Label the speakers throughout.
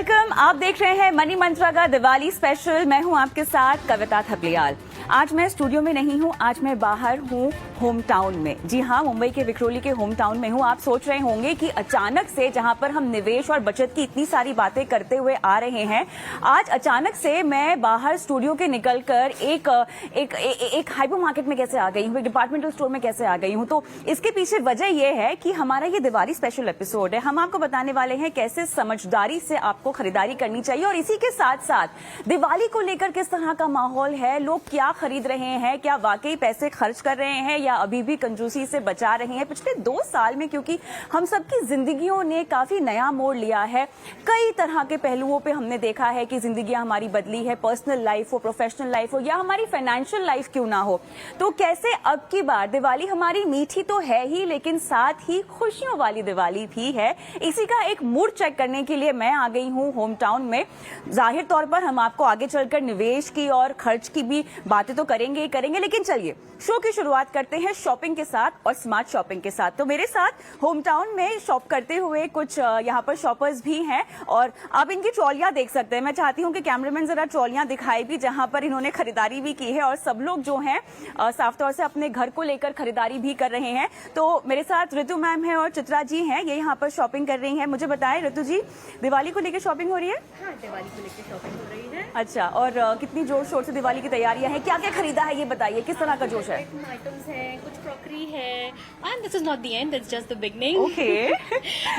Speaker 1: Welcome. आप देख रहे हैं मनी मंत्रा का दिवाली स्पेशल। मैं हूं आपके साथ कविता थपलियाल। आज मैं स्टूडियो में नहीं हूं, आज मैं बाहर हूं होम टाउन में। जी हां, मुंबई के विक्रोली के होम टाउन में हूं। आप सोच रहे होंगे कि अचानक से जहां पर हम निवेश और बचत की इतनी सारी बातें करते हुए आ रहे हैं, आज अचानक से मैं बाहर स्टूडियो के निकलकर एक हाइपर मार्केट में कैसे आ गई हूं, एक डिपार्टमेंटल स्टोर में कैसे आ गई हूं। तो इसके पीछे वजह यह है कि हमारा ये दिवाली स्पेशल एपिसोड है। हम आपको बताने वाले हैं कैसे समझदारी से आपको खरीदारी करनी चाहिए और इसी के साथ साथ दिवाली को लेकर किस तरह का माहौल है, लोग क्या खरीद रहे हैं, क्या वाकई पैसे खर्च कर रहे हैं या अभी भी कंजूसी से बचा रहे हैं। पिछले 2 साल में क्योंकि हम सबकी जिंदगियों ने काफी नया मोड़ लिया है, कई तरह के पहलुओं पे हमने देखा है कि जिंदगियां हमारी बदली है, पर्सनल लाइफ हो, प्रोफेशनल लाइफ हो या हमारी फाइनेंशियल लाइफ क्यों ना हो। तो कैसे अब की बार दिवाली हमारी मीठी तो है ही, लेकिन साथ ही खुशियों वाली दिवाली भी है। इसी का एक मूड चेक करने के लिए मैं आ गई हूं होम टाउन में। जाहिर तौर पर हम आपको आगे चलकर निवेश की और खर्च की भी बातें तो करेंगे ही करेंगे, लेकिन चलिए शो की शुरुआत करते हैं शॉपिंग के साथ और स्मार्ट शॉपिंग के साथ। तो मेरे साथ होम टाउन में शॉप करते हुए कुछ यहाँ पर शॉपर्स भी हैं और आप इनकी ट्रॉलियां देख सकते हैं। मैं चाहती हूँ कि कैमरामैन जरा ट्रॉलियां दिखाए भी जहां पर इन्होंने खरीदारी भी की है और सब लोग जो हैं साफ तौर से अपने घर को लेकर खरीदारी भी कर रहे हैं। तो मेरे साथ ऋतु मैम है और चित्रा जी हैं, ये यहाँ पर शॉपिंग कर रही हैं। मुझे बताएं ऋतु जी, दिवाली को लेकर शॉपिंग हो रही है?
Speaker 2: हाँ, दिवाली को लेकर शॉपिंग हो रही है।
Speaker 1: अच्छा, और कितनी जोर शोर से दिवाली की तैयारियां हैं? क्या क्या खरीदा है ये बताइए, किस तरह का जोश है?
Speaker 2: आइटम्स हैं, कुछ क्रॉकरी है, and this is not the end, this just the beginning.
Speaker 1: Okay.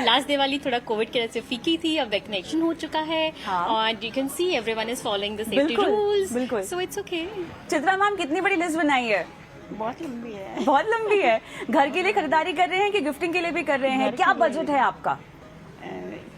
Speaker 2: Last Diwali थोड़ा कोविड की वजह से फीकी थी, अब वैक्सीनेशन हो चुका है और you can see everyone is following the safety rules, so it's okay.
Speaker 1: Chitra ma'am, कितनी बड़ी लिस्ट बनाई है?
Speaker 3: बहुत लंबी है।
Speaker 1: बहुत लंबी है। घर के लिए खरीदारी कर रहे हैं कि गिफ्टिंग के लिए भी कर रहे हैं? क्या बजट है आपका?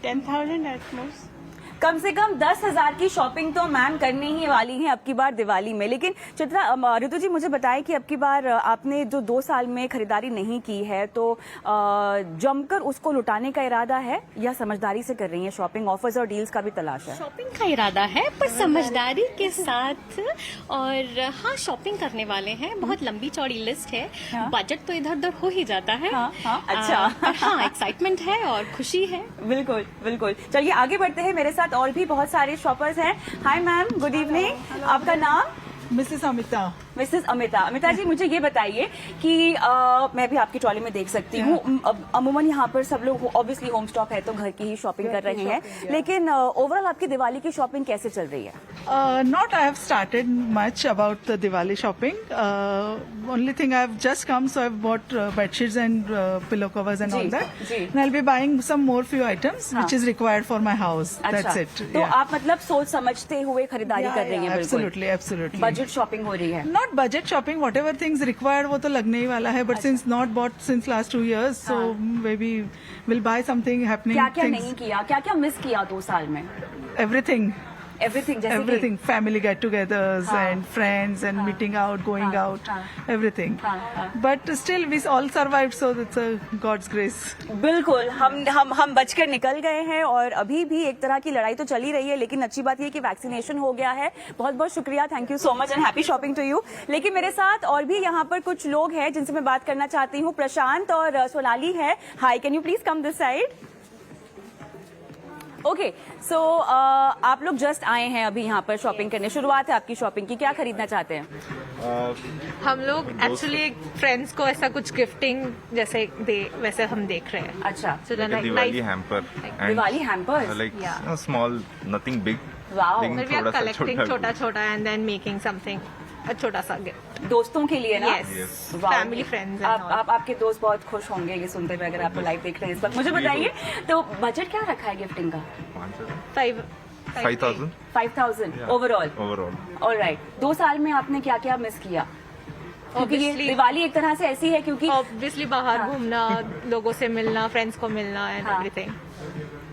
Speaker 3: 10,000 एट मोस्ट।
Speaker 1: कम से कम 10,000 की शॉपिंग तो मैम करने ही वाली हैं अब की बार दिवाली में। लेकिन चित्रा, ऋतु जी मुझे बताएं कि अब की बार आपने जो 2 साल में खरीदारी नहीं की है, तो जमकर उसको लुटाने का इरादा है या समझदारी से कर रही हैं शॉपिंग? ऑफर्स और डील्स का भी तलाश है?
Speaker 2: शॉपिंग का इरादा है पर समझदारी के साथ, और हाँ शॉपिंग करने वाले हैं। बहुत लंबी चौड़ी लिस्ट है।
Speaker 1: हाँ।
Speaker 2: बजट तो इधर उधर हो ही जाता है।
Speaker 1: हाँ, अच्छा।
Speaker 2: हाँ, एक्साइटमेंट है और खुशी है।
Speaker 1: बिल्कुल बिल्कुल। चलिए आगे बढ़ते हैं, मेरे साथ और भी बहुत सारे शॉपर्स हैं। Hi ma'am, good evening. आपका नाम?
Speaker 3: मिसेस अमिता।
Speaker 1: मिसेस अमिता। अमिता जी, मुझे ये बताइए कि मैं भी आपकी ट्रॉली में देख सकती हूँ, अमूमन यहाँ पर सब लोग ऑब्वियसली होम स्टॉप है तो घर की ही शॉपिंग कर रहे हैं, लेकिन ओवरऑल आपकी दिवाली की शॉपिंग कैसे चल रही है?
Speaker 3: Not I have started much about the Diwali shopping. Only thing I have just come, so I've bought bedsheets and pillow covers and all that.
Speaker 1: Ji.
Speaker 3: And I'll be buying some more few items which is required for my house. That's it.
Speaker 1: तो आप मतलब सोच समझते हुए खरीदारी कर रही हैं? बिल्कुल।
Speaker 3: Absolutely, absolutely.
Speaker 1: बजट शॉपिंग हो रही है?
Speaker 3: Not budget shopping. Whatever things required, वो तो लगने ही वाला है. But since not bought since last 2 years, so maybe we'll buy something happening.
Speaker 1: क्या क्या
Speaker 3: things,
Speaker 1: नहीं किया, क्या क्या मिस किया 2 साल में?
Speaker 3: Everything.
Speaker 1: एवरीथिंग, जैसे
Speaker 3: Everything, family get-togethers and friends and meeting out, going out, everything. But still, we all survived, so it's a God's grace.
Speaker 1: बिल्कुल, हम बचकर निकल गए हैं और अभी भी एक तरह की लड़ाई तो चली रही है, लेकिन अच्छी बात ये कि वैक्सीनेशन हो गया है। बहुत बहुत शुक्रिया, thank you so much and happy shopping to you. लेकिन मेरे साथ और भी यहाँ पर कुछ लोग हैं जिनसे मैं बात करना चाहती हूँ। प्रशांत और सोनाली है। Hi, can you please come this side? Okay, so आप लोग जस्ट आए हैं अभी यहाँ पर शॉपिंग करने, शुरुआत है आपकी शॉपिंग की, क्या खरीदना चाहते हैं?
Speaker 4: हम लोग एक्चुअली फ्रेंड्स को ऐसा कुछ गिफ्टिंग जैसे वैसे हम देख रहे हैं।
Speaker 1: अच्छा,
Speaker 4: So then
Speaker 5: like a Diwali hamper. And,
Speaker 1: Diwali hampers?
Speaker 5: like small, nothing big.
Speaker 1: Wow,
Speaker 5: लेकिन
Speaker 4: वी आर
Speaker 5: थोड़ा सा
Speaker 4: कलेक्टिंग
Speaker 5: छोटा
Speaker 4: छोटा छोटा and then making something a छोटा सा गिफ्ट।
Speaker 1: दोस्तों के लिए ना?
Speaker 4: Yes.
Speaker 1: Wow.
Speaker 4: Family, friends and all.
Speaker 1: आपके दोस्त बहुत खुश होंगे ये सुनते हुए, अगर आपको लाइव देख रहे हैं इस वक्त। मुझे बताइए, तो बजट क्या रखा है गिफ्टिंग का?
Speaker 5: 5,000
Speaker 1: 5,000 ओवरऑल?
Speaker 5: overall.
Speaker 1: ऑलराइट। 2 साल में आपने क्या क्या मिस किया? क्योंकि ये
Speaker 4: Obviously-
Speaker 1: दिवाली एक तरह से ऐसी है क्योंकि
Speaker 4: ऑब्वियसली बाहर घूमना, लोगों से मिलना, फ्रेंड्स को मिलना एंड
Speaker 1: हाँ।
Speaker 4: एवरीथिंग।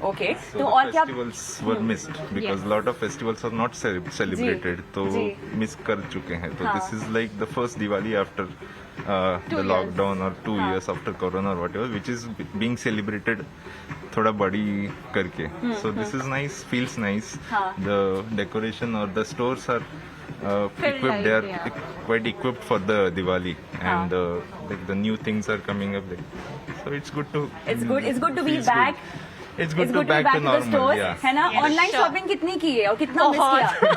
Speaker 1: ओके,
Speaker 5: So
Speaker 1: तो
Speaker 5: the
Speaker 1: और क्या?
Speaker 5: festivals were missed because lot of festivals are not celebrated. तो
Speaker 1: जी।
Speaker 5: मिस कर चुके हैं. तो
Speaker 1: हाँ।
Speaker 5: this is like the first Diwali after the
Speaker 4: years.
Speaker 5: lockdown or 2 years after Corona or whatever, which is being celebrated थोड़ा बड़ी करके. So this is nice, feels nice.
Speaker 1: हाँ.
Speaker 5: The decoration or the stores are equipped.
Speaker 4: light,
Speaker 5: They are
Speaker 4: yeah.
Speaker 5: quite equipped for the Diwali, and like the new things are coming up. Like, so it's good to.
Speaker 1: It's good to be
Speaker 5: feels good.
Speaker 1: back
Speaker 5: It's good to back to normal,
Speaker 1: store,
Speaker 5: yeah.
Speaker 1: है ना?
Speaker 4: Yes,
Speaker 1: online
Speaker 4: sure.
Speaker 1: Shopping कितनी की है और कितना miss
Speaker 4: बहुत।
Speaker 1: किया?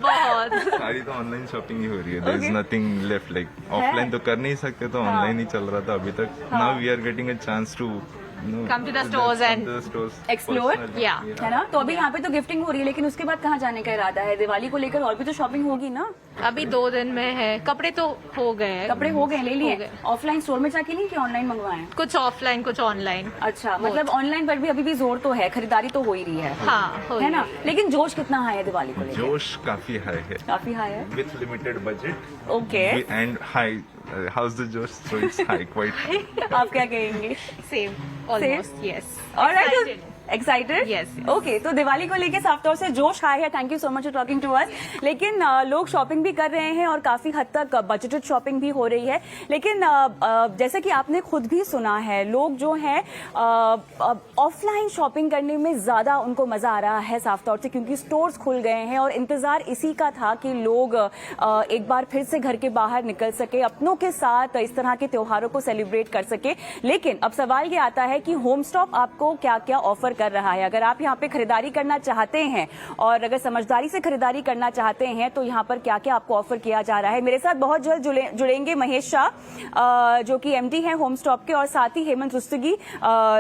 Speaker 4: बहुत
Speaker 5: सारी तो ऑनलाइन शॉपिंग ही हो रही है. There is
Speaker 1: Okay.
Speaker 5: nothing left. Like offline तो कर नहीं सकते, तो ऑनलाइन ही चल रहा था अभी तक. Now we are getting a chance to
Speaker 4: Come to the stores and
Speaker 1: explore.
Speaker 4: Yeah.
Speaker 1: है ना? तो अभी यहाँ पे तो गिफ्टिंग हो रही है, लेकिन उसके बाद कहाँ जाने का इरादा है? दिवाली को लेकर और भी तो शॉपिंग होगी ना?
Speaker 4: अभी 2 दिन में है. कपड़े तो हो गए हैं.
Speaker 1: कपड़े हो गए, ले
Speaker 4: हो
Speaker 1: लिए?
Speaker 4: गए.
Speaker 1: ऑफलाइन स्टोर में जाके नहीं कि ऑनलाइन मंगवाए?
Speaker 4: कुछ ऑफलाइन कुछ ऑनलाइन.
Speaker 1: अच्छा, मतलब ऑनलाइन पर भी अभी भी जोर तो है, खरीदारी तो हो ही रही है.
Speaker 4: हाँ हो
Speaker 1: है ना?
Speaker 4: रही
Speaker 1: लेकिन जोश कितना हाई है दिवाली को लेकर?
Speaker 5: जोश काफी हाई है.
Speaker 1: काफी हाई है.
Speaker 5: With limited budget.
Speaker 1: Okay,
Speaker 5: And high. How's the josh? So it's high, quite high.
Speaker 1: आप क्या कहेंगे?
Speaker 4: Same almost. Yes.
Speaker 1: Alright, excited?
Speaker 4: Yes, yes.
Speaker 1: Okay, तो दिवाली को लेके साफ तौर से जोश हाई है. Thank you so much for talking to us. लेकिन लोग शॉपिंग भी कर रहे हैं और काफी हद तक बजटेड शॉपिंग भी हो रही है. लेकिन जैसे कि आपने खुद भी सुना है, लोग जो हैं ऑफलाइन शॉपिंग करने में ज्यादा उनको मजा आ रहा है साफ तौर से, क्योंकि स्टोर्स खुल गए हैं और इंतजार इसी का था कि लोग एक बार फिर से घर के बाहर निकल सके, अपनों के साथ इस तरह के त्योहारों को सेलिब्रेट कर सके. लेकिन अब सवाल ये आता है कि होम स्टॉप आपको क्या क्या ऑफर कर रहा है. अगर आप यहाँ पे खरीदारी करना चाहते हैं और अगर समझदारी से खरीदारी करना चाहते हैं तो यहाँ पर क्या क्या आपको ऑफर किया जा रहा है. मेरे साथ बहुत जल्द जुड़ेंगे महेश शाह, जो कि एमडी हैं होम स्टॉप के, और साथ ही हेमंत रुस्तगी,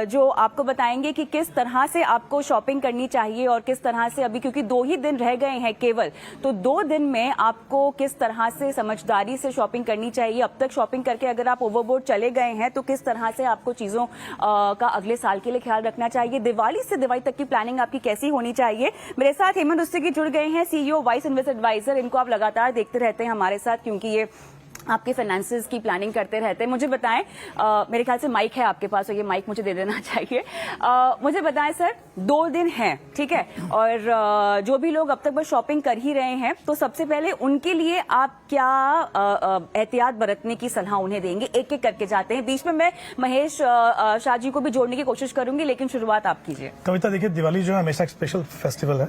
Speaker 1: जो आपको बताएंगे कि किस तरह से आपको शॉपिंग करनी चाहिए और किस तरह से अभी, क्योंकि 2 ही दिन रह गए हैं केवल, तो 2 दिन में आपको किस तरह से समझदारी से शॉपिंग करनी चाहिए. अब तक शॉपिंग करके अगर आप ओवरबोर्ड चले गए हैं तो किस तरह से आपको चीजों का अगले साल के लिए ख्याल रखना चाहिए. दिवाली से दिवाली तक की प्लानिंग आपकी कैसी होनी चाहिए. मेरे साथ हेमंत रुस्तगी जुड़ गए हैं, सीईओ वाइस इन्वेस्ट एडवाइजर. इनको आप लगातार देखते रहते हैं हमारे साथ, क्योंकि ये आपके फाइनेंसेस की प्लानिंग करते रहते हैं. मुझे बताएं, मेरे ख्याल से माइक है आपके पास, और ये माइक मुझे दे देना चाहिए. मुझे बताएं सर, 2 दिन हैं, ठीक है, और जो भी लोग अब तक बस शॉपिंग कर ही रहे हैं, तो सबसे पहले उनके लिए आप क्या एहतियात बरतने की सलाह उन्हें देंगे? एक एक करके जाते हैं. बीच में मैं महेश शाह जी को भी जोड़ने की कोशिश करूंगी, लेकिन शुरुआत आप कीजिए.
Speaker 6: कविता, देखिए, दिवाली जो है हमेशा एक स्पेशल फेस्टिवल है.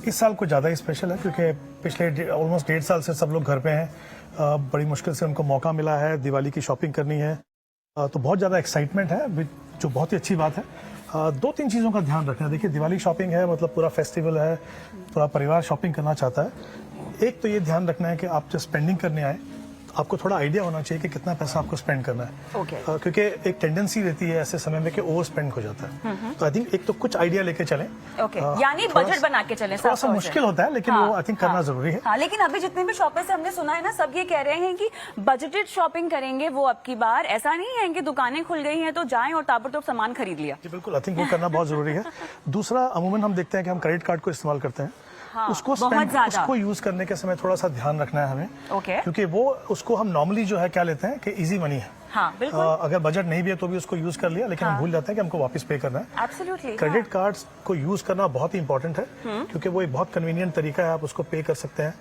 Speaker 6: इस साल कुछ ज्यादा ही स्पेशल है क्योंकि पिछले ऑलमोस्ट 1.5 साल से सब लोग घर पे हैं. बड़ी मुश्किल से उनको मौका मिला है, दिवाली की शॉपिंग करनी है, तो बहुत ज़्यादा एक्साइटमेंट है, जो बहुत ही अच्छी बात है. 2-3 चीज़ों का ध्यान रखना है. देखिए, दिवाली शॉपिंग है, मतलब पूरा फेस्टिवल है, पूरा परिवार शॉपिंग करना चाहता है. एक तो ये ध्यान रखना है कि आप जब स्पेंडिंग करने आए, आपको थोड़ा आइडिया होना चाहिए कि कितना पैसा आपको स्पेंड करना है.
Speaker 1: Okay.
Speaker 6: क्योंकि एक टेंडेंसी रहती है ऐसे समय में कि ओवर स्पेंड हो जाता है. तो आई थिंक एक तो कुछ आइडिया लेके चलें.
Speaker 1: ओके, यानी बजट बना के चलें.
Speaker 6: थोड़ा सा मुश्किल होता है, लेकिन वो आई थिंक करना जरूरी है.
Speaker 1: हाँ, लेकिन अभी जितने भी शॉपर्स से हमने सुना है ना, सब ये कह रहे हैं कि बजटेड शॉपिंग करेंगे वो अब की बार. ऐसा नहीं है कि दुकानें खुल गई हैं तो जाएं और ताबड़तोड़ सामान खरीद लिया.
Speaker 6: जी बिल्कुल, आई थिंक वो करना बहुत जरूरी है. दूसरा, अमूमन हम देखते हैं कि हम क्रेडिट कार्ड को इस्तेमाल करते हैं.
Speaker 1: हाँ,
Speaker 6: उसको यूज करने के समय थोड़ा सा ध्यान रखना है हमें.
Speaker 1: Okay.
Speaker 6: क्योंकि वो उसको हम नॉर्मली जो है क्या लेते हैं कि इजी मनी है.
Speaker 1: हाँ, बिल्कुल.
Speaker 6: अगर बजट नहीं भी है तो भी उसको यूज कर लिया, लेकिन हम भूल जाते हैं कि हमको वापस पे करना है.
Speaker 1: एब्सोल्युटली.
Speaker 6: क्रेडिट कार्ड्स को यूज करना बहुत ही इंपॉर्टेंट है, क्योंकि वो एक बहुत कन्वीनियंट तरीका है. आप उसको पे कर सकते हैं,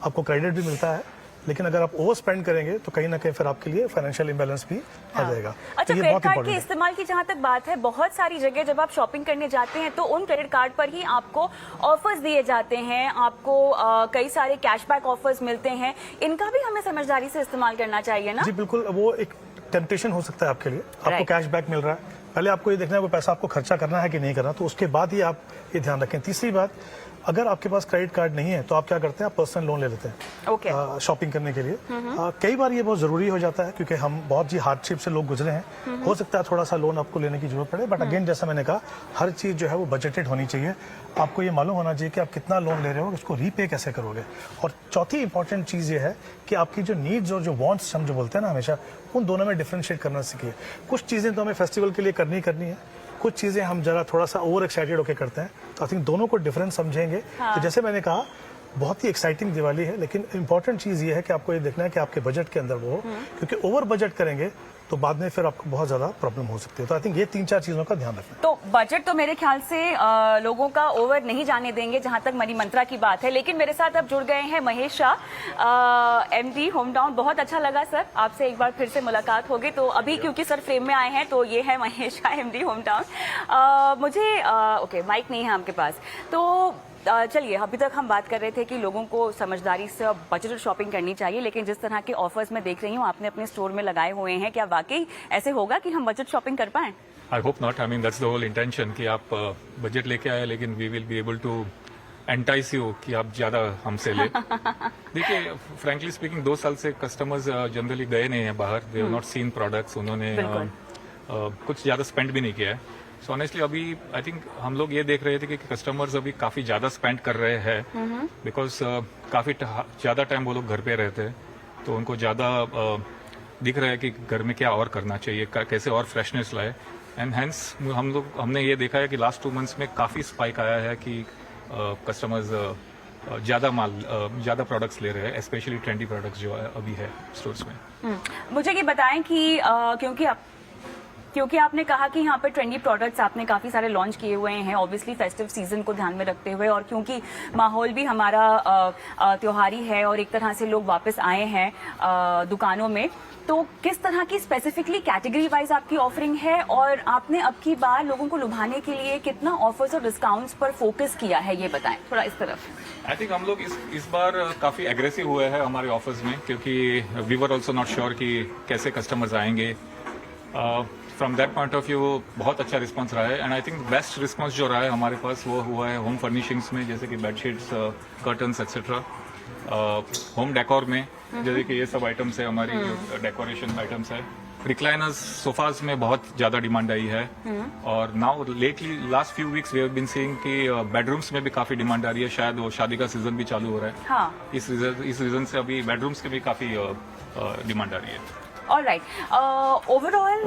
Speaker 6: आपको क्रेडिट भी मिलता है. लेकिन अगर आप ओवर स्पेंड करेंगे तो कहीं ना कहीं फिर आपके लिए फाइनेंशियल इंबैलेंस भी आ जाएगा.
Speaker 1: अच्छा,
Speaker 6: तो ये
Speaker 1: क्रेडिट
Speaker 6: बहुत
Speaker 1: कार्ड के
Speaker 6: इंपॉर्टेंट है.
Speaker 1: इस्तेमाल की जहां तक बात है, बहुत सारी जगह जब आप शॉपिंग करने जाते हैं तो उन क्रेडिट कार्ड पर ही आपको ऑफर्स दिए जाते हैं, आपको कई सारे कैशबैक ऑफर्स मिलते हैं. इनका भी हमें समझदारी से इस्तेमाल करना चाहिए ना.
Speaker 6: जी बिल्कुल, वो एक टेम्पटेशन हो सकता है आपके लिए. आपको कैशबैक मिल रहा है, पहले आपको ये देखना है वो पैसा आपको खर्चा करना है कि नहीं करना, तो उसके बाद ही आप ये ध्यान रखें. तीसरी बात, अगर आपके पास क्रेडिट कार्ड नहीं है तो आप क्या करते हैं, आप पर्सनल लोन ले लेते हैं.
Speaker 1: ओके.
Speaker 6: शॉपिंग करने के लिए. कई बार ये बहुत जरूरी हो जाता है क्योंकि हम बहुत ही हार्डशिप से लोग गुजरे हैं. हो सकता है थोड़ा सा लोन आपको लेने की जरूरत पड़े, बट अगेन जैसा मैंने कहा, हर चीज जो है वो बजटेड होनी चाहिए. आपको ये मालूम होना चाहिए कि आप कितना लोन ले रहे हो, उसको रीपे कैसे करोगे. और चौथी इंपॉर्टेंट चीज ये है कि आपकी जो नीड्स और जो वांट्स हम जो बोलते हैं ना हमेशा, उन दोनों में डिफरेंशिएट करना सीखिए. कुछ चीजें तो हमें फेस्टिवल के लिए करनी है, कुछ चीजें हम जरा थोड़ा सा ओवर एक्साइटेड होकर करते हैं. तो आई थिंक दोनों को डिफरेंस समझेंगे. तो जैसे मैंने कहा, बहुत ही एक्साइटिंग दिवाली है, लेकिन इंपॉर्टेंट चीज ये है कि आपको ये देखना है कि आपके बजट के अंदर वो हो, क्योंकि ओवर बजट करेंगे तो बाद में फिर आपको बहुत ज्यादा प्रॉब्लम हो सकती है. तो आई थिंक ये 3-4 चीजों का ध्यान रखना.
Speaker 1: तो बजट तो मेरे ख्याल से लोगों का ओवर नहीं जाने देंगे जहां तक मनी मंत्रा की बात है. लेकिन मेरे साथ अब जुड़ गए हैं Mahesh Shah, MD home town. बहुत अच्छा लगा सर आपसे एक बार फिर से मुलाकात होगी. तो अभी क्योंकि सर फ्रेम में आए हैं, तो ये है Mahesh Shah, MD home town. मुझे ओके, माइक नहीं है आपके पास, तो चलिए, अभी तक हम बात कर रहे थे कि लोगों को समझदारी से बजट शॉपिंग करनी चाहिए. लेकिन जिस तरह के ऑफर्स मैं देख रही हूँ आपने अपने स्टोर में लगाए हुए हैं, क्या वाकई ऐसे होगा कि हम बजट शॉपिंग कर पाएं?
Speaker 7: I hope not. I mean that's the whole intention कि आप बजट लेके आए, लेकिन we will be able to entice you कि आप ज्यादा हमसे ले. देखिए, फ्रैंकली स्पीकिंग 2 साल से कस्टमर्स जनरली गए नहीं हैं बाहर. They have not seen products. उन्होंने कुछ ज्यादा स्पेंड भी नहीं किया है. सो ऑनेस्टली अभी आई थिंक हम लोग ये देख रहे थे कि कस्टमर्स अभी काफी ज्यादा स्पेंड कर रहे हैं, बिकॉज काफी ज्यादा टाइम वो लोग घर पे रहते हैं, तो उनको ज्यादा दिख रहा है कि घर में क्या और करना चाहिए, कैसे और फ्रेशनेस लाए. एंड हेंस हमने ये देखा है कि लास्ट 2 मंथ्स में काफी स्पाइक आया है कि कस्टमर्स ज्यादा प्रोडक्ट्स ले रहे हैं, स्पेशली ट्रेंडी प्रोडक्ट्स जो अभी है स्टोर्स में.
Speaker 1: मुझे ये बताएं कि क्योंकि आपने कहा कि यहाँ पर ट्रेंडी प्रोडक्ट्स आपने काफी सारे लॉन्च किए हुए हैं, ऑब्वियसली फेस्टिव सीजन को ध्यान में रखते हुए, और क्योंकि माहौल भी हमारा त्योहारी है और एक तरह से लोग वापस आए हैं दुकानों में, तो किस तरह की स्पेसिफिकली कैटेगरी वाइज आपकी ऑफरिंग है, और आपने अब की बार लोगों को लुभाने के लिए कितना ऑफर्स और डिस्काउंट्स पर फोकस किया है, ये बताएं थोड़ा इस तरफ.
Speaker 7: आई थिंक हम लोग इस बार काफी एग्रेसिव हुए हैं हमारे ऑफर्स में, क्योंकि we were also not sure कि कैसे कस्टमर्स आएंगे. From that point of view बहुत अच्छा रिस्पांस रहा है. And I think best response जो रहा है हमारे पास वो हुआ है होम फर्निशिंग्स में, जैसे कि bedsheets, curtains etcetera. Home decor में जैसे कि ये सब आइटम्स है, हमारी डेकोरेशन आइटम्स है. रिक्लाइनर्स, सोफाज में बहुत ज्यादा डिमांड आई है. और now lately last few weeks we have been seeing कि बेडरूम्स में भी काफी डिमांड आ रही है. शायद वो शादी का सीजन भी चालू हो रहा है.
Speaker 1: हाँ.
Speaker 7: इस रीजन से अभी बेडरूम्स के भी काफी डिमांड आ रही है.
Speaker 1: ऑलराइट, ओवरऑल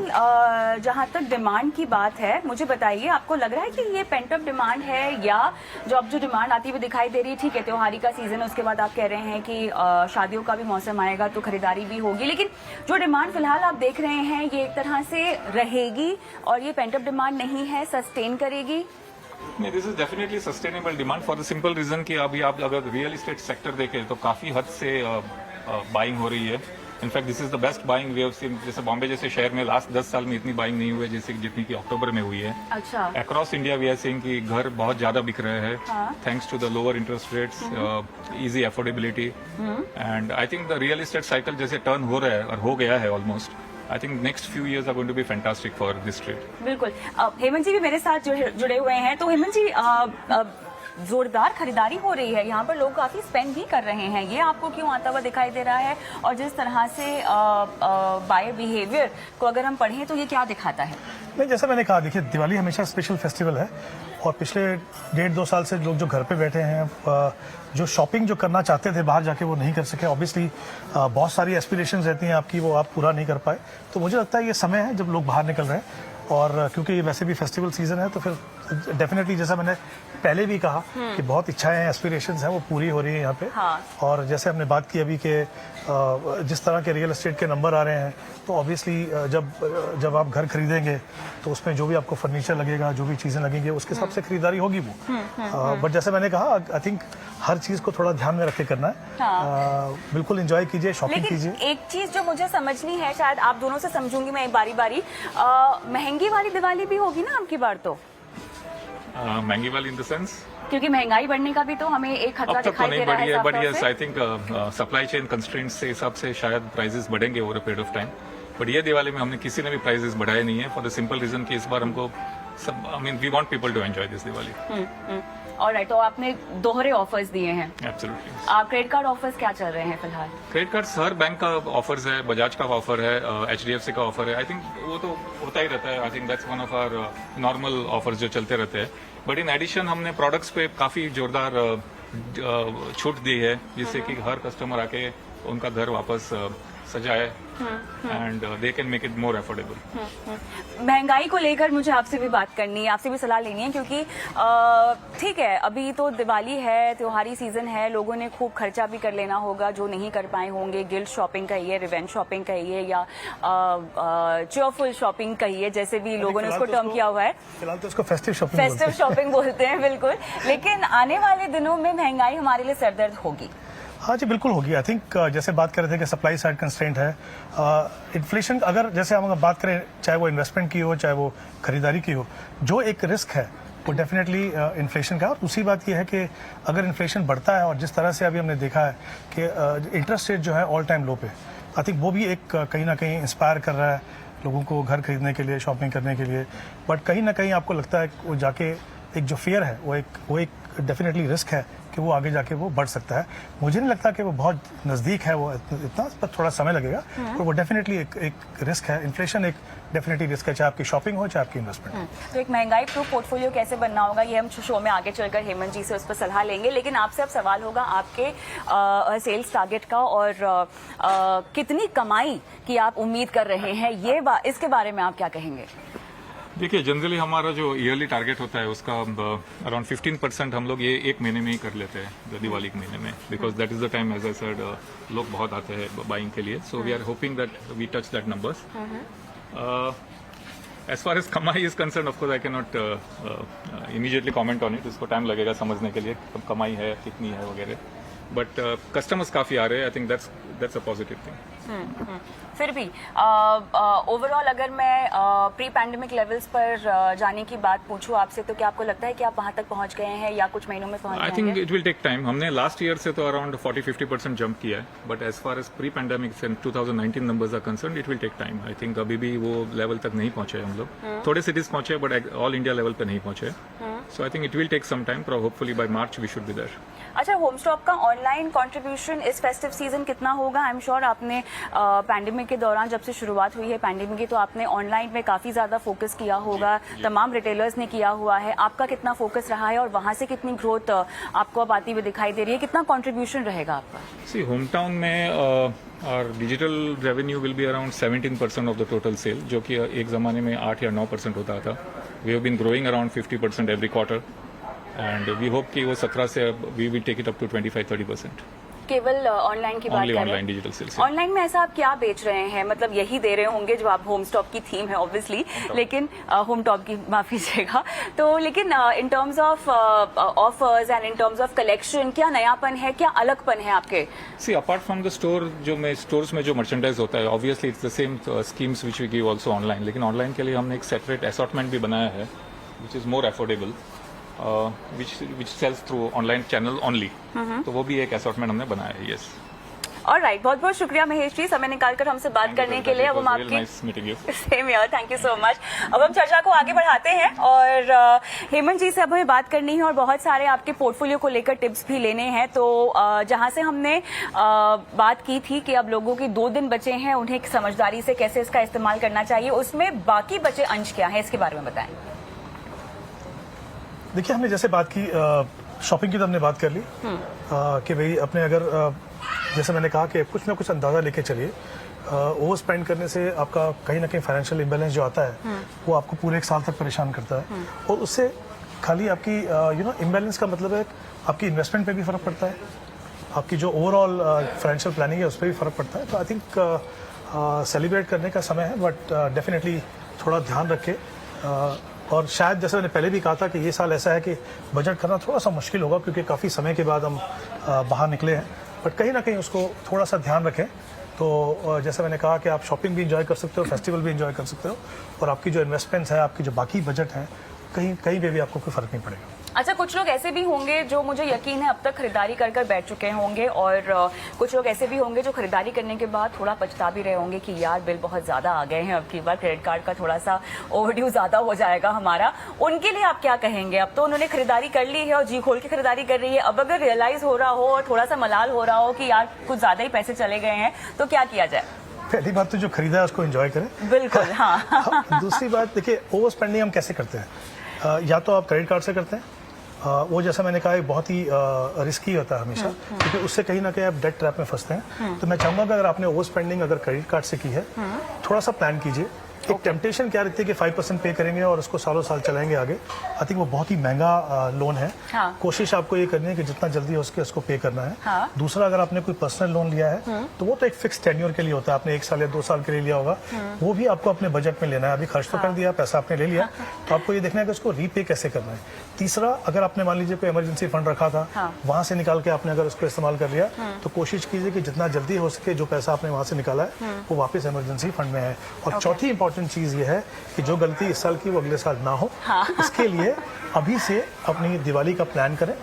Speaker 1: जहाँ तक डिमांड की बात है, मुझे बताइए आपको लग रहा है कि ये पेंट अप डिमांड है, या जो डिमांड आती हुई दिखाई दे रही है, ठीक है त्योहारी का सीजन है, उसके बाद आप कह रहे हैं कि शादियों का भी मौसम आएगा तो खरीदारी भी होगी, लेकिन जो डिमांड फिलहाल आप देख रहे हैं ये एक तरह से रहेगी और ये पेंट अप डिमांड नहीं है, सस्टेन करेगी?
Speaker 7: नहीं, this is definitely sustainable demand for the simple reason कि अभी आप अगर रियल एस्टेट सेक्टर देखें तो काफी हद से बाइंग हो रही है. In fact this is the best buying we have seen. जैसे बॉम्बे जैसे शहर में लास्ट 10 साल में इतनी बाइंग नहीं हुई है जैसे जितनी की अक्टूबर में हुई है.
Speaker 1: अच्छा.
Speaker 7: Across India we are seeing कि घर बहुत ज्यादा बिक रहे हैं, thanks to the lower interest rates, easy affordability. And I think the real estate cycle जैसे टर्न हो रहा है और हो गया है almost. I think next few years are going to be fantastic for this trade.
Speaker 1: बिल्कुल. हेमंत जी भी मेरे साथ जुड़े हुए हैं, तो हेमंत जी जोरदार खरीदारी हो रही है, यहाँ पर लोग काफी स्पेंड भी कर रहे हैं, ये आपको क्यों आता हुआ दिखाई दे रहा है? और जिस तरह से बायर बिहेवियर को अगर हम पढ़ें तो ये क्या दिखाता है?
Speaker 6: नहीं, जैसा मैंने कहा, देखिए दिवाली हमेशा स्पेशल फेस्टिवल है, और पिछले 1.5-2 साल से लोग जो घर पे बैठे हैं, जो शॉपिंग जो करना चाहते थे बाहर जाके वो नहीं कर सके. ऑब्वियसली बहुत सारी एस्पिरेशंस रहती हैं आपकी, वो आप पूरा नहीं कर पाए. तो मुझे लगता है ये समय है जब लोग बाहर निकल रहे हैं, और क्योंकि ये वैसे भी फेस्टिवल सीजन है तो फिर डेफिनेटली जैसा मैंने पहले भी कहा कि बहुत इच्छाएं हैं, एस्पिरेशंस हैं, वो पूरी हो रही है यहाँ पे.
Speaker 1: हाँ.
Speaker 6: और जैसे हमने बात की अभी के जिस तरह के रियल एस्टेट के नंबर आ रहे हैं, तो ऑब्वियसली जब आप घर खरीदेंगे तो उसमें जो भी आपको फर्नीचर लगेगा, जो भी चीजें लगेंगी, उसके हिसाब से खरीदारी होगी वो. बट जैसे मैंने कहा, आई थिंक हर चीज को थोड़ा ध्यान में रख के करना है.
Speaker 1: हाँ.
Speaker 6: बिल्कुल एंजॉय कीजिए, शॉपिंग कीजिए.
Speaker 1: एक चीज जो मुझे समझनी है, शायद आप दोनों से समझूंगी मैं बारी बारी, महंगी वाली दिवाली भी होगी ना आपकी बार? तो
Speaker 7: महंगी वाली इन द सेंस
Speaker 1: क्योंकि महंगाई बढ़ने का भी तो हमें एक खतरा
Speaker 7: अब तक तो
Speaker 1: दिखाई
Speaker 7: नहीं
Speaker 1: दे रहा
Speaker 7: बढ़ी
Speaker 1: है.
Speaker 7: है, but yes I think supply chain constraints से हिसाब से शायद प्राइसेस बढ़ेंगे over a period of time. But ये दिवाली में हमने किसी ने भी प्राइसेस बढ़ाए नहीं है, फॉर द सिंपल रीजन कि इस बार हमको I mean we want people to enjoy this Diwali.
Speaker 1: Alright, तो आपने दोहरे ऑफर्स दिए हैं.
Speaker 7: एब्सोल्युटली.
Speaker 1: क्रेडिट कार्ड ऑफर्स क्या चल रहे हैं फिलहाल?
Speaker 7: क्रेडिट कार्ड हर बैंक का ऑफर्स है, बजाज का ऑफर है, HDFC का ऑफर है. आई थिंक वो तो होता ही रहता है. I think that's one of our normal offers जो चलते रहते हैं. बट इन एडिशन हमने प्रोडक्ट्स पे काफी जोरदार छूट दी है, जिससे कि हर कस्टमर आके उनका घर वापस सजाए and they can make it more affordable.
Speaker 1: महंगाई को लेकर मुझे आपसे भी बात करनी है, आपसे भी सलाह लेनी है, क्योंकि ठीक है अभी तो दिवाली है, त्योहारी सीजन है, लोगों ने खूब खर्चा भी कर लेना होगा जो नहीं कर पाए होंगे. गिल्ट शॉपिंग कहिए, रिवेंज शॉपिंग कहिए, या चेयरफुल शॉपिंग कहिए, जैसे भी लोगों ने उसको टर्म किया हुआ है.
Speaker 6: फिलहाल तो उसको फेस्टिव
Speaker 1: शॉपिंग बोलते हैं. बिल्कुल. लेकिन आने वाले दिनों में महंगाई हमारे लिए सरदर्द होगी.
Speaker 6: हाँ जी, बिल्कुल होगी. आई थिंक जैसे बात कर रहे थे कि सप्लाई साइड कंस्ट्रेंट है, इन्फ्लेशन अगर जैसे हम बात करें, चाहे वो इन्वेस्टमेंट की हो, चाहे वो खरीदारी की हो, जो एक रिस्क है वो डेफिनेटली इन्फ्लेशन का. और दूसरी बात यह है कि अगर इन्फ्लेशन बढ़ता है, और जिस तरह से अभी हमने देखा है कि इंटरेस्ट रेट जो है ऑल टाइम लो पे, आई थिंक वो भी एक कहीं ना कहीं इंस्पायर कर रहा है लोगों को घर खरीदने के लिए, शॉपिंग करने के लिए, बट कहीं ना कहीं आपको लगता है कि वो जाके एक जो फियर है वो एक डेफिनेटली रिस्क है कि वो आगे जाके वो बढ़ सकता है। मुझे नहीं लगता कि वो बहुत नज़दीक है, वो इतना, पर थोड़ा समय लगेगा, पर वो डेफिनेटली एक रिस्क है। इन्फ्लेशन एक डेफिनेटली रिस्क है, चाहे आपकी शॉपिंग हो चाहे आपकी इन्वेस्टमेंट।
Speaker 1: तो एक महंगाई प्रूफ पोर्टफोलियो कैसे बनना होगा, ये हम शो में आगे चलकर हेमंत जी से उस पर सलाह लेंगे। लेकिन आपसे अब सवाल होगा आपके सेल्स टारगेट का, और कितनी कमाई की आप उम्मीद कर रहे हैं, इसके बारे में आप क्या कहेंगे?
Speaker 7: देखिए, जनरली हमारा जो ईयरली टारगेट होता है उसका अराउंड 15% हम लोग ये एक महीने में ही कर लेते हैं, दिवाली के महीने में, because that is the time, as I said, लोग बहुत आते हैं बाइंग के लिए। So we are hoping that we touch that numbers. As far as कमाई is concern, of course I can not immediately comment on it, इसको time लगेगा समझने के लिए कब कमाई है, कितनी है वगैरह, बट कस्टमर्स काफ़ी आ रहे हैं। आई think that's a positive thing.
Speaker 1: फिर भी ओवरऑल अगर मैं प्री पैंडेमिक लेवल्स पर जाने की बात पूछूं आपसे, तो क्या आपको लगता है कि आप वहां तक पहुंच गए हैं या कुछ महीनों में पहुंच
Speaker 7: आई
Speaker 1: जाएंगे?
Speaker 7: Think it will take time. हमने लास्ट ईयर से तो अराउंड 40-50% जंप किया है, but as far as pre pandemic 2019 numbers are concern, it will take time. I think अभी भी वो लेवल तक नहीं पहुंचे हम लोग, थोड़े सिटीज पहुंचे बट ऑल इंडिया लेवल पे नहीं पहुंचे। So I think it will take some time, hopefully by March we should be there.
Speaker 1: अच्छा, होम स्टॉप का ऑनलाइन कंट्रीब्यूशन इस फेस्टिव सीजन कितना होगा? आई एम श्योर आपने पैंडेमिक के दौरान, जब से शुरुआत हुई है पैंडेमिक की, तो आपने ऑनलाइन में काफी ज्यादा फोकस किया होगा, तमाम रिटेलर्स ने किया हुआ है। आपका कितना फोकस रहा है और वहां से कितनी ग्रोथ आपको अब आती हुई दिखाई दे रही है? कितना कंट्रीब्यूशन रहेगा आपका?
Speaker 7: सी, होम टाउन में और digital revenue will be around 17% of the total sale, जो कि एक जमाने में 8 या 9% होता था। We have been growing around 50% every quarter, and we hope कि वो 17 से we will take it up to 25-30%।
Speaker 1: केवल ऑनलाइन की बात
Speaker 7: ओनली
Speaker 1: करें,
Speaker 7: ऑनलाइन डिजिटल सेल्स।
Speaker 1: ऑनलाइन में ऐसा आप क्या बेच रहे हैं? मतलब यही दे रहे होंगे जो आप होम स्टॉप की थीम है ऑब्वियसली, लेकिन होम टॉप की माफ कीजिएगा, तो लेकिन in terms of offers and in terms of collection, क्या नयापन है, क्या अलगपन है आपके?
Speaker 7: See, apart from the store, stores में जो मर्चेंडाइज होता है, obviously it's the same schemes which we give also online, लेकिन ऑनलाइन के लिए हमने एक सेपरेट असॉर्टमेंट भी बनाया है which is more affordable, which sells through online channel only. तो वो भी एक असॉर्टमेंट हमने बनाया है। यस,
Speaker 1: ऑलराइट, बहुत बहुत शुक्रिया महेश जी, समय निकालकर हमसे बात करने के लिए। अब हम आपकी same year, thank you so much. अब हम चर्चा को आगे बढ़ाते हैं और हेमंत जी से अब हमें बात करनी है और बहुत सारे आपके पोर्टफोलियो को लेकर टिप्स भी लेने हैं। तो जहां से हमने बात की थी कि अब लोगों के 2 दिन बचे हैं, उन्हें समझदारी से कैसे इसका इस्तेमाल करना चाहिए, उसमें बाकी बचे अंश क्या है, इसके बारे में बताएं।
Speaker 6: देखिए, हमने जैसे बात की शॉपिंग की, तो हमने बात कर ली कि भाई अपने अगर जैसे मैंने कहा कि कुछ ना कुछ अंदाजा लेके चलिए। ओवर स्पेंड करने से आपका कहीं ना कहीं फाइनेंशियल इम्बैलेंस जो आता है वो आपको पूरे 1 साल तक परेशान करता है, और उससे खाली आपकी इम्बैलेंस का मतलब है आपकी इन्वेस्टमेंट पे भी फर्क पड़ता है, आपकी जो ओवरऑल फाइनेंशियल प्लानिंग है उस पर भी फर्क पड़ता है। तो आई थिंक सेलिब्रेट करने का समय है, बट डेफिनेटली थोड़ा ध्यान रखें। और शायद जैसे मैंने पहले भी कहा था कि ये साल ऐसा है कि बजट करना थोड़ा सा मुश्किल होगा, क्योंकि काफ़ी समय के बाद हम बाहर निकले हैं, बट कहीं ना कहीं उसको थोड़ा सा ध्यान रखें। तो जैसे मैंने कहा कि आप शॉपिंग भी इंजॉय कर सकते हो, फेस्टिवल भी इंजॉय कर सकते हो, और आपकी जो इन्वेस्टमेंट्स है, आपकी जो बाकी बजट है, कहीं पे भी आपको कोई फर्क नहीं पड़ेगा।
Speaker 1: अच्छा, कुछ लोग ऐसे भी होंगे जो मुझे यकीन है अब तक खरीदारी कर बैठ चुके होंगे, और कुछ लोग ऐसे भी होंगे जो खरीदारी करने के बाद थोड़ा पछता भी रहे होंगे कि यार बिल बहुत ज्यादा आ गए हैं, अब की बार क्रेडिट कार्ड का थोड़ा सा ओवरड्यू ज्यादा हो जाएगा हमारा। उनके लिए आप क्या कहेंगे? अब तो उन्होंने खरीदारी कर ली है और जी खोल के खरीदारी कर रही है, अब अगर रियलाइज हो रहा हो और थोड़ा सा मलाल हो रहा हो कि यार कुछ ज्यादा ही पैसे चले गए हैं, तो क्या किया जाए?
Speaker 6: पहली बात तो जो खरीदा है उसको एंजॉय करें।
Speaker 1: बिल्कुल, हाँ।
Speaker 6: दूसरी बात, देखिए, ओवर स्पेंडिंग हम कैसे करते हैं? या तो आप क्रेडिट कार्ड से करते हैं, वो जैसा मैंने कहा बहुत ही रिस्की होता है हमेशा, क्योंकि उससे कहीं ना कहीं आप डेट ट्रैप में फंसते हैं। तो मैं चाहूंगा कि अगर आपने ओवर स्पेंडिंग अगर क्रेडिट कार्ड से की है, थोड़ा सा प्लान कीजिए। एक टेम्पटेशन क्या रहती है कि 5% पे करेंगे और उसको सालों साल चलाएंगे आगे। आई थिंक वो बहुत ही महंगा लोन है।
Speaker 1: हाँ।
Speaker 6: कोशिश आपको ये करनी है कि जितना जल्दी हो सके उसको पे करना है।
Speaker 1: हाँ।
Speaker 6: दूसरा, अगर आपने कोई पर्सनल लोन लिया है तो वो तो एक फिक्स टेन्योर के लिए होता है, आपने 1 साल या 2 साल के लिए लिया होगा, वो भी आपको अपने बजट में लेना है। अभी खर्च तो कर दिया, पैसा आपने ले लिया, तो आपको ये देखना है कि उसको रीपे कैसे करना है। तीसरा, अगर आपने मान लीजिए कोई इमरजेंसी फंड रखा था, वहां से निकाल के आपने अगर उसको इस्तेमाल कर लिया, तो कोशिश कीजिए कि जितना जल्दी हो सके जो पैसा आपने वहां से निकाला है वो वापस इमरजेंसी फंड में है। और चौथी इंपॉर्टेंट चीज ये है कि जो गलती इस साल की वो अगले साल ना हो। इसके लिए अभी से अपनी दिवाली का प्लान करें,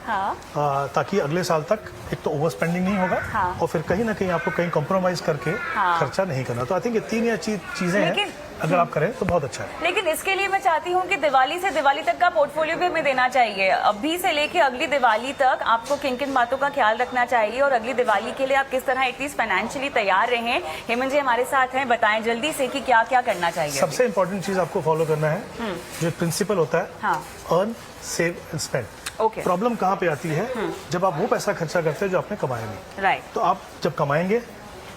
Speaker 6: ताकि अगले साल तक एक तो ओवर स्पेंडिंग नहीं होगा, और फिर कहीं ना कहीं आपको कहीं कॉम्प्रोमाइज करके खर्चा नहीं करना। तो आई थिंक ये 3 या चीजें हैं अगर आप करें तो बहुत अच्छा है।
Speaker 1: लेकिन इसके लिए मैं चाहती हूँ कि दिवाली से दिवाली तक का पोर्टफोलियो भी हमें देना चाहिए। अभी से लेके अगली दिवाली तक आपको किन किन बातों का ख्याल रखना चाहिए और अगली दिवाली के लिए आप किस तरह एटलीस्ट फाइनेंशियली तैयार रहें। हेमंत जी हमारे साथ हैं, बताएं जल्दी से कि क्या क्या करना चाहिए।
Speaker 6: सबसे इंपॉर्टेंट चीज आपको फॉलो करना है जो प्रिंसिपल होता है,
Speaker 1: हाँ।
Speaker 6: Earn save and spend.
Speaker 1: Okay.
Speaker 6: Problem कहाँ पे आती है? जब आप वो पैसा खर्चा करते हैं जो आपने कमाया नहीं।
Speaker 1: राइट।
Speaker 6: तो आप जब कमाएंगे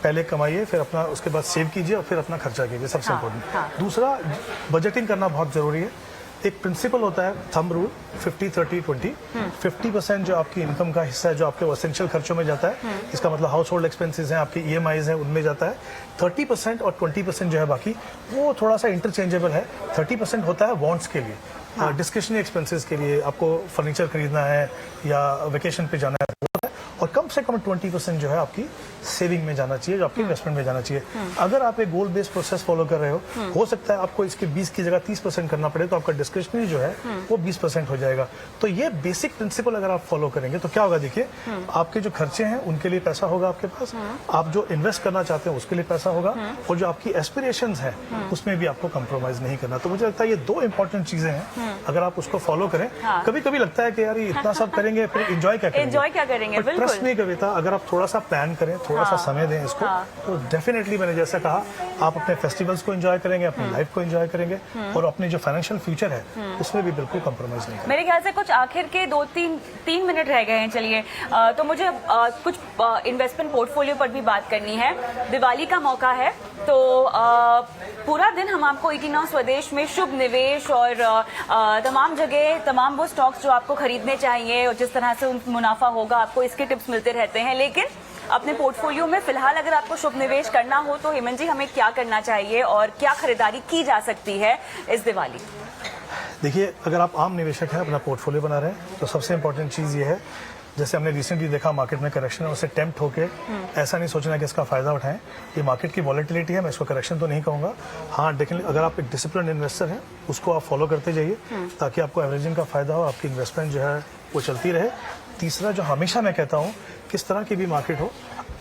Speaker 6: पहले कमाइए, फिर अपना उसके बाद सेव कीजिए और फिर अपना खर्चा कीजिए, सबसे इम्पोर्टेंट।
Speaker 1: हाँ।
Speaker 6: दूसरा, बजटिंग करना बहुत जरूरी है। एक प्रिंसिपल होता है थंब रूल 50-30-20। 50% जो आपकी इनकम का हिस्सा है जो आपके एसेंशियल खर्चों में जाता है, इसका मतलब हाउस होल्ड एक्सपेंसेस हैं, आपकी EMIs हैं, उनमें जाता है। 30% और 20% जो है बाकी वो थोड़ा सा इंटरचेंजेबल है। 30% होता है वॉन्ट्स के लिए, डिस्क्रिशनरी एक्सपेंसेस के लिए, आपको फर्नीचर खरीदना है या वेकेशन पे जाना है, और कम से कम 20% जो है आपकी सेविंग में जाना चाहिए, जो आपकी इन्वेस्टमेंट में जाना चाहिए। अगर आप एक गोल बेस्ड प्रोसेस फॉलो कर रहे हो सकता है आपको इसके 20 की जगह 30% करना पड़े, तो आपका डिस्क्रिशनरी जो है वो 20% हो जाएगा। तो ये बेसिक प्रिंसिपल अगर आप फॉलो करेंगे तो क्या होगा, देखिए आपके जो खर्चे हैं उनके लिए पैसा होगा आपके पास, आप जो इन्वेस्ट करना चाहते हैं उसके लिए पैसा होगा, और जो आपकी एस्पिरेशंस है उसमें भी आपको कंप्रोमाइज नहीं करना। तो मुझे लगता है ये दो इंपॉर्टेंट चीजें हैं, अगर आप उसको फॉलो करें। कभी कभी लगता है कि यार ये इतना सब करेंगे फिर एंजॉय क्या करेंगे?
Speaker 1: बिल्कुल।
Speaker 6: ट्रस्ट नहीं कविता, अगर आप थोड़ा सा प्लान करें, थोड़ा सा समय दें इसको, तो डेफिनेटली मैंने जैसा कहा आप अपने फेस्टिवल्स को एंजॉय करेंगे, अपनी लाइफ को एंजॉय करेंगे, और अपने जो फाइनेंशियल फ्यूचर है उसमें भी बिल्कुल कंप्रोमाइज नहीं करेंगे।
Speaker 1: मेरे ख्याल से कुछ आखिर के 2-3 मिनट रह गए हैं। चलिए, तो मुझे कुछ इन्वेस्टमेंट पोर्टफोलियो पर भी बात करनी है। दिवाली का मौका है तो पूरा दिन हम आपको 89 स्वदेश में शुभ निवेश और तमाम जगह तमाम वो स्टॉक्स जो आपको खरीदने चाहिए और जिस तरह से मुनाफा होगा आपको इसके टिप्स मिलते रहते हैं। लेकिन अपने पोर्टफोलियो में फिलहाल अगर आपको शुभ निवेश करना हो तो हेमंत जी हमें क्या करना चाहिए और क्या खरीदारी की जा सकती है इस दिवाली?
Speaker 6: देखिए, अगर आप आम निवेशक हैं, अपना पोर्टफोलियो बना रहे हैं, तो सबसे इंपॉर्टेंट चीज़ ये है, जैसे हमने रिसेंटली देखा मार्केट में करेक्शन है, उससे टेम्प्ट होके ऐसा नहीं सोचना कि इसका फायदा उठाएं। ये मार्केट की वॉलेटिलिटी है, मैं इसको करेक्शन तो नहीं कहूँगा। हाँ, लेकिन अगर आप एक डिसिप्लिन इन्वेस्टर हैं उसको आप फॉलो करते जाइए ताकि आपको एवरेजिंग का फायदा हो, आपकी इन्वेस्टमेंट जो है वो चलती रहे। तीसरा, जो हमेशा मैं कहता हूँ, किस तरह की भी मार्केट हो,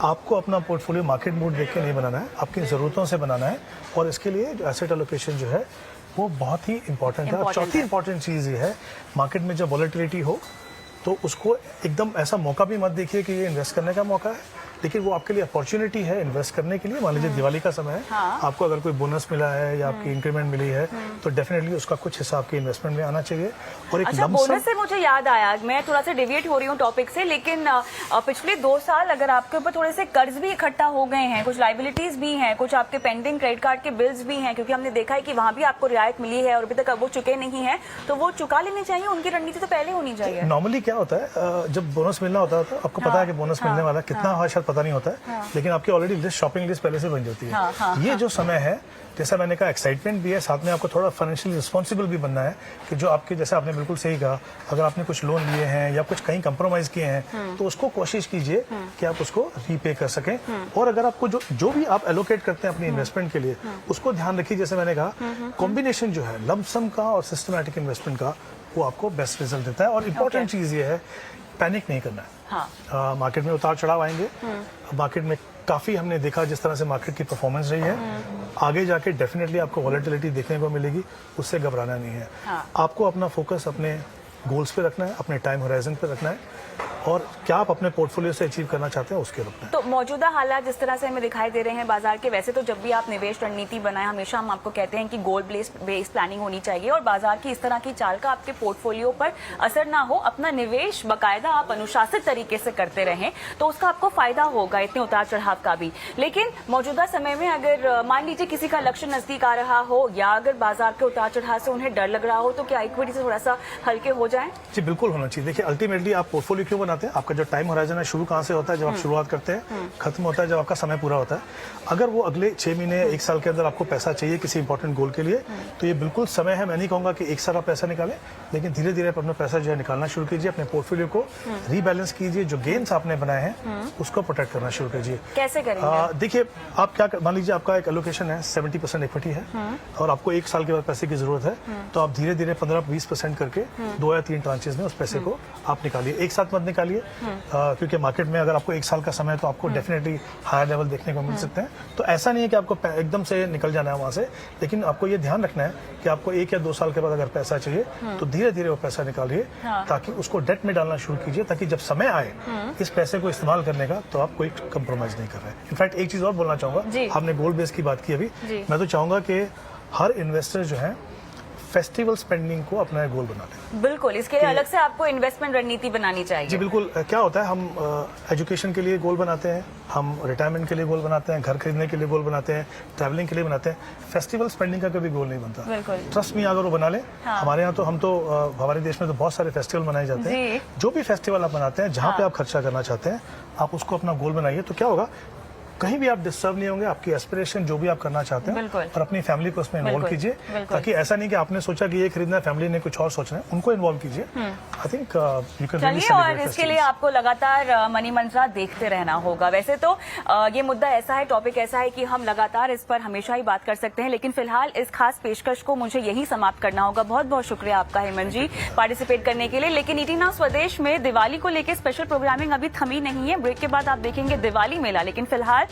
Speaker 6: आपको अपना पोर्टफोलियो मार्केट मूड देख के नहीं बनाना है, आपकी ज़रूरतों से बनाना है, और इसके लिए जो एसेट एलोकेशन जो है वो बहुत ही इंपॉर्टेंट है। और चौथी इंपॉर्टेंट चीज़ ये है, मार्केट में जब वॉलेटिलिटी हो तो उसको एकदम ऐसा मौका भी मत देखिए कि ये इन्वेस्ट करने का मौका है, लेकिन वो आपके लिए अपॉर्चुनिटी है इन्वेस्ट करने के लिए। मान लीजिए दिवाली का समय है, आपको अगर कोई बोनस मिला है या आपकी इंक्रीमेंट मिली है तो डेफिनेटली उसका कुछ हिस्सा आपके इन्वेस्टमेंट में आना चाहिए। और एक
Speaker 1: अच्छा, बोनस से मुझे याद आया, मैं थोड़ा सा डिविएट हो रही हूँ टॉपिक से, लेकिन पिछले 2 साल अगर आपके ऊपर थोड़े से कर्ज भी इकट्ठा हो गए हैं, कुछ लाइबिलिटीज भी हैं, कुछ आपके पेंडिंग क्रेडिट कार्ड के बिल्स भी हैं, क्योंकि हमने देखा है कि वहां भी आपको रियायत मिली है और अभी तक वो चुके नहीं है, तो वो चुका लेने चाहिए। उनकी रणनीति तो पहले होनी चाहिए।
Speaker 6: नॉर्मली क्या होता है, जब बोनस मिलना होता है आपको पता है कि बोनस मिलने वाला कितना शायद पता नहीं होता है, लेकिन आपकी ऑलरेडी लिस्ट, शॉपिंग लिस्ट पहले से बन जाती है। ये जो समय है, जैसा मैंने कहा, एक्साइटमेंट भी है, साथ में आपको थोड़ा फाइनेंशियली रिस्पॉन्सिबल भी बनना है कि जो आपके, जैसे आपने बिल्कुल सही कहा, अगर आपने कुछ लोन लिए हैं या कुछ कहीं कंप्रोमाइज किए हैं तो उसको कोशिश कीजिए कि आप उसको रीपे कर सकें। और अगर आपको जो भी आप एलोकेट करते हैं अपनी इन्वेस्टमेंट के लिए, उसको ध्यान रखिए, जैसे मैंने कहा, कॉम्बिनेशन जो है लंप सम का और सिस्टमैटिक इन्वेस्टमेंट का, वो आपको बेस्ट रिजल्ट देता है। और इम्पोर्टेंट चीज़ ये है, पैनिक नहीं करना है। मार्केट में उतार चढ़ाव आएंगे, मार्केट में काफ़ी हमने देखा जिस तरह से मार्केट की परफॉर्मेंस रही है, आगे जाके डेफिनेटली आपको वॉलेटिलिटी देखने को मिलेगी, उससे घबराना नहीं है। आपको अपना फोकस अपने गोल्स पे रखना है, अपने टाइम होराइजन पे रखना है, और क्या आप अपने पोर्टफोलियो से अचीव करना चाहते हैं उसके रखना है।
Speaker 1: तो मौजूदा हालात जिस तरह से हमें दिखाई दे रहे हैं बाजार के, वैसे तो जब भी आप निवेश रणनीति बनाएं, हमेशा हम आपको कहते हैं कि गोल बेस्ड प्लानिंग होनी चाहिए और बाजार की इस तरह की चाल का आपके पोर्टफोलियो पर असर ना हो। अपना निवेश बाकायदा आप अनुशासित तरीके से करते रहें तो उसका आपको फायदा होगा, इतने उतार चढ़ाव का भी। लेकिन मौजूदा समय में अगर मान लीजिए किसी का लक्ष्य नजदीक आ रहा हो या अगर बाजार के उतार चढ़ाव से उन्हें डर लग रहा हो, तो क्या इक्विटी से थोड़ा सा हल्के हो जाए?
Speaker 6: जी बिल्कुल होना चाहिए। देखिए, अल्टीमेटली आप पोर्टफोलियो क्यों बनाते हैं, आपका जो टाइम होराइजन है शुरू कहाँ से होता है, जब आप शुरुआत करते हैं, खत्म होता है जब आपका समय पूरा होता है। अगर वो अगले 6 महीने 1 साल के अंदर आपको पैसा चाहिए किसी इंपॉर्टेंट गोल के लिए, तो ये बिल्कुल समय है। मैं नहीं कहूंगा कि एक साल आप पैसा निकालें, लेकिन धीरे धीरे आप अपना पैसा जो है निकालना शुरू कीजिए, अपने पोर्टफोलियो को रीबैलेंस कीजिए, जो गेन्स आपने बनाए हैं उसको प्रोटेक्ट करना शुरू कीजिए।
Speaker 1: कैसे करेंगे?
Speaker 6: देखिए, आप क्या, मान लीजिए आपका एक एलोकेशन है 70% इक्विटी है और आपको 1 साल के बाद पैसे की जरूरत है, तो आप धीरे धीरे 15-20% करके 2 या 3 ट्रांचेस में उस पैसे को आप निकालिए, एक साथ मत निकालिए, क्योंकि मार्केट में अगर आपको 1 साल का समय है तो आपको डेफिनेटली हायर लेवल देखने को मिल सकते हैं। तो ऐसा नहीं है कि आपको एकदम से निकल जाना है वहां से, लेकिन आपको ये ध्यान रखना है कि आपको 1 या 2 साल के बाद अगर पैसा चाहिए तो धीरे धीरे वो पैसा निकालिए, ताकि उसको डेट में डालना शुरू कीजिए, ताकि जब समय आए इस पैसे को इस्तेमाल करने का तो आप कोई कंप्रोमाइज नहीं कर रहे हैं। इनफैक्ट एक चीज और बोलना चाहूंगा, आपने गोल्ड बेस की बात की अभी, मैं तो चाहूंगा कि हर इन्वेस्टर जो है फेस्टिवल स्पेंडिंग को अपना गोल बना लें।
Speaker 1: बिल्कुल, इसके लिए अलग से आपको इन्वेस्टमेंट रणनीति बनानी चाहिए।
Speaker 6: जी बिल्कुल। क्या होता है, हम एजुकेशन के लिए गोल बनाते हैं, हम रिटायरमेंट के लिए गोल बनाते हैं, घर खरीदने के लिए गोल बनाते हैं, ट्रैवलिंग के लिए बनाते हैं, फेस्टिवल स्पेंडिंग का कभी गोल नहीं बनता। ट्रस्ट मी, अगर वो बना ले, हमारे यहाँ तो हमारे देश में तो बहुत सारे फेस्टिवल मनाए जाते हैं। जो भी फेस्टिवल आप मनाते हैं, जहाँ पे आप खर्चा करना चाहते हैं, आप उसको अपना गोल बनाइए, तो क्या होगा, कहीं भी आप डिस्टर्ब नहीं होंगे, आपकी एस्पिरेशन जो भी आप करना चाहते हैं, और अपनी फैमिली को उसमें इन्वॉल्व कीजिए, ताकि ऐसा नहीं कि आपने सोचा कि ये खरीदना है, फैमिली ने कुछ और सोचना है, उनको इन्वॉल्व कीजिए। I think you can really
Speaker 1: चलिए, और इसके लिए आपको लगातार मनी मंत्रा देखते रहना होगा। वैसे तो ये मुद्दा ऐसा है, टॉपिक ऐसा है कि हम लगातार इस पर हमेशा ही बात कर सकते हैं, लेकिन फिलहाल इस खास पेशकश को मुझे यही समाप्त करना होगा। बहुत बहुत शुक्रिया आपका हेमंत जी पार्टिसिपेट करने के लिए। लेकिन ईटी नाउ स्वदेश में दिवाली को लेकर स्पेशल प्रोग्रामिंग अभी थमी नहीं है। ब्रेक के बाद आप देखेंगे दिवाली मेला, लेकिन फिलहाल